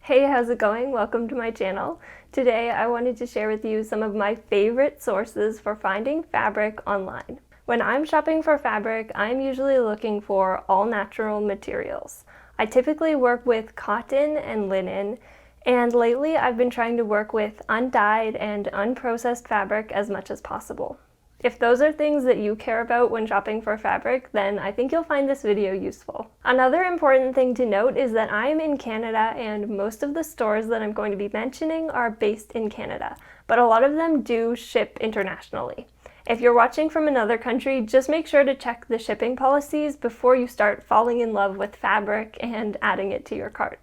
Hey, how's it going? Welcome to my channel. Today I wanted to share with you some of my favorite sources for finding fabric online. When I'm shopping for fabric, I'm usually looking for all natural materials. I typically work with cotton and linen, and lately I've been trying to work with undyed and unprocessed fabric as much as possible. If those are things that you care about when shopping for fabric, then I think you'll find this video useful. Another important thing to note is that I'm in Canada and most of the stores that I'm going to be mentioning are based in Canada, but a lot of them do ship internationally. If you're watching from another country, just make sure to check the shipping policies before you start falling in love with fabric and adding it to your cart.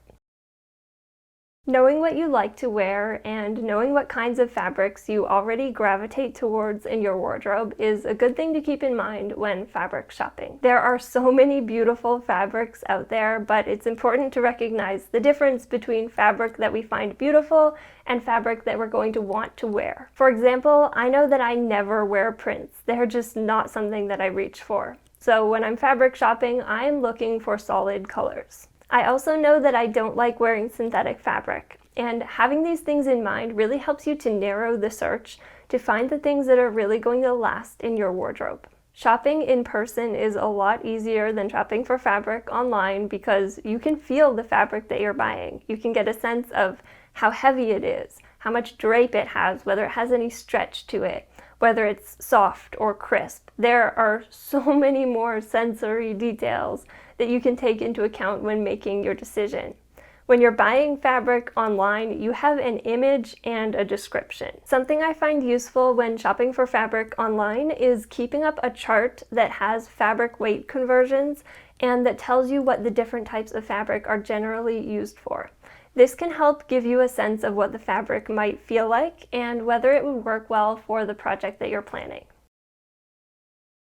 Knowing what you like to wear and knowing what kinds of fabrics you already gravitate towards in your wardrobe is a good thing to keep in mind when fabric shopping. There are so many beautiful fabrics out there, but it's important to recognize the difference between fabric that we find beautiful and fabric that we're going to want to wear. For example, I know that I never wear prints. They're just not something that I reach for. So when I'm fabric shopping, I'm looking for solid colors. I also know that I don't like wearing synthetic fabric, and having these things in mind really helps you to narrow the search to find the things that are really going to last in your wardrobe. Shopping in person is a lot easier than shopping for fabric online because you can feel the fabric that you're buying. You can get a sense of how heavy it is, how much drape it has, whether it has any stretch to it, whether it's soft or crisp. There are so many more sensory details that you can take into account when making your decision. When you're buying fabric online, you have an image and a description. Something I find useful when shopping for fabric online is keeping up a chart that has fabric weight conversions and that tells you what the different types of fabric are generally used for. This can help give you a sense of what the fabric might feel like and whether it would work well for the project that you're planning.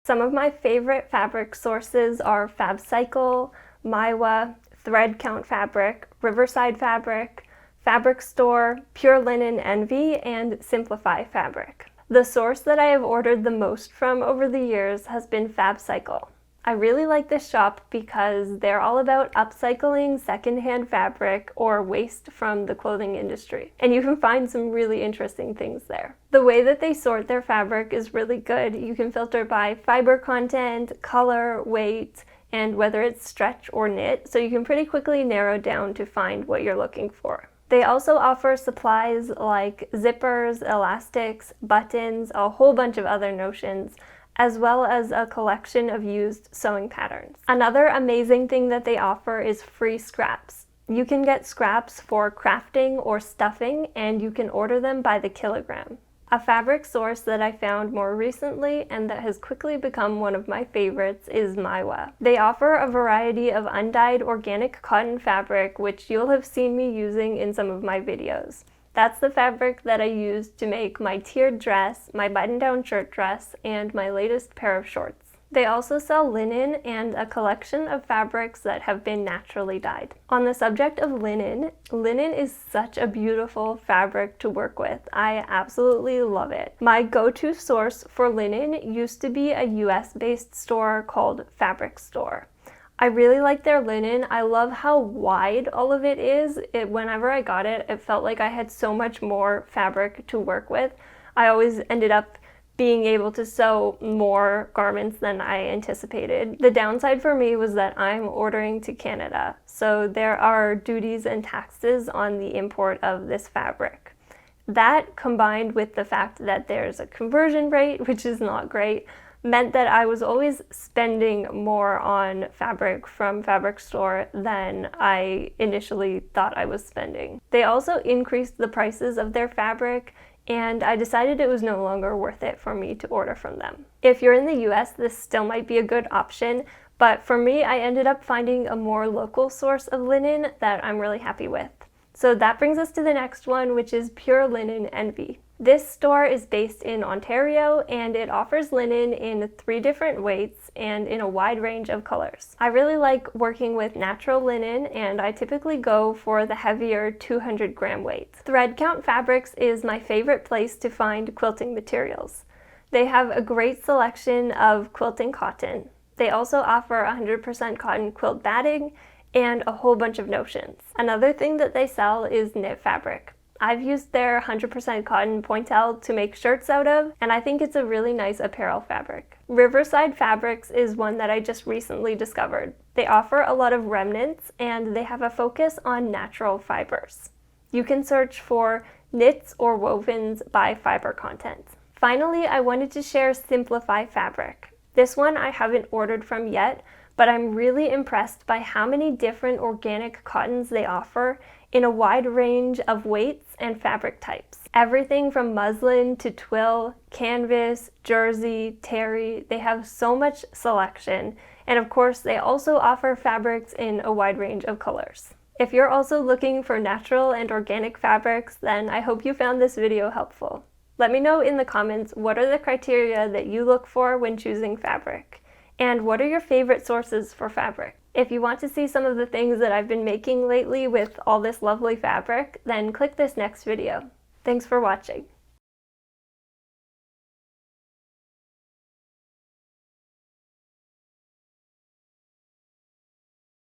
Some of my favorite fabric sources are Fabcycle, Maiwa, Thread Count Fabric, Riverside Fabric, Fabric Store, Pure Linen Envy, and Simplifi Fabric. The source that I have ordered the most from over the years has been Fabcycle. I really like this shop because they're all about upcycling secondhand fabric or waste from the clothing industry, and you can find some really interesting things there. The way that they sort their fabric is really good. You can filter by fiber content, color, weight, and whether it's stretch or knit, so you can pretty quickly narrow down to find what you're looking for. They also offer supplies like zippers, elastics, buttons, a whole bunch of other notions, as well as a collection of used sewing patterns. Another amazing thing that they offer is free scraps. You can get scraps for crafting or stuffing, and you can order them by the kilogram. A fabric source that I found more recently and that has quickly become one of my favorites is Maiwa. They offer a variety of undyed organic cotton fabric, which you'll have seen me using in some of my videos. That's the fabric that I used to make my tiered dress, my button-down shirt dress, and my latest pair of shorts. They also sell linen and a collection of fabrics that have been naturally dyed. On the subject of linen, linen is such a beautiful fabric to work with. I absolutely love it. My go-to source for linen used to be a US-based store called Fabric Store. I really like their linen. I love how wide all of it is. Whenever I got it, it felt like I had so much more fabric to work with. I always ended up being able to sew more garments than I anticipated. The downside for me was that I'm ordering to Canada, so there are duties and taxes on the import of this fabric. That, combined with the fact that there's a conversion rate, which is not great, meant that I was always spending more on fabric from Fabric Store than I initially thought I was spending. They also increased the prices of their fabric, and I decided it was no longer worth it for me to order from them. If you're in the US, this still might be a good option, but for me, I ended up finding a more local source of linen that I'm really happy with. So that brings us to the next one, which is Pure Linen Envy. This store is based in Ontario, and it offers linen in 3 different weights and in a wide range of colors. I really like working with natural linen, and I typically go for the heavier 200-gram weights. Thread Count Fabrics is my favorite place to find quilting materials. They have a great selection of quilting cotton. They also offer 100% cotton quilt batting and a whole bunch of notions. Another thing that they sell is knit fabric. I've used their 100% cotton pointel to make shirts out of, and I think it's a really nice apparel fabric. Riverside Fabrics is one that I just recently discovered. They offer a lot of remnants, and they have a focus on natural fibers. You can search for knits or wovens by fiber content. Finally, I wanted to share Simplifi Fabric. This one I haven't ordered from yet, but I'm really impressed by how many different organic cottons they offer in a wide range of weights and fabric types. Everything from muslin to twill, canvas, jersey, terry, they have so much selection, and of course they also offer fabrics in a wide range of colors. If you're also looking for natural and organic fabrics, then I hope you found this video helpful. Let me know in the comments what are the criteria that you look for when choosing fabric, and what are your favorite sources for fabric. If you want to see some of the things that I've been making lately with all this lovely fabric, then click this next video. Thanks for watching.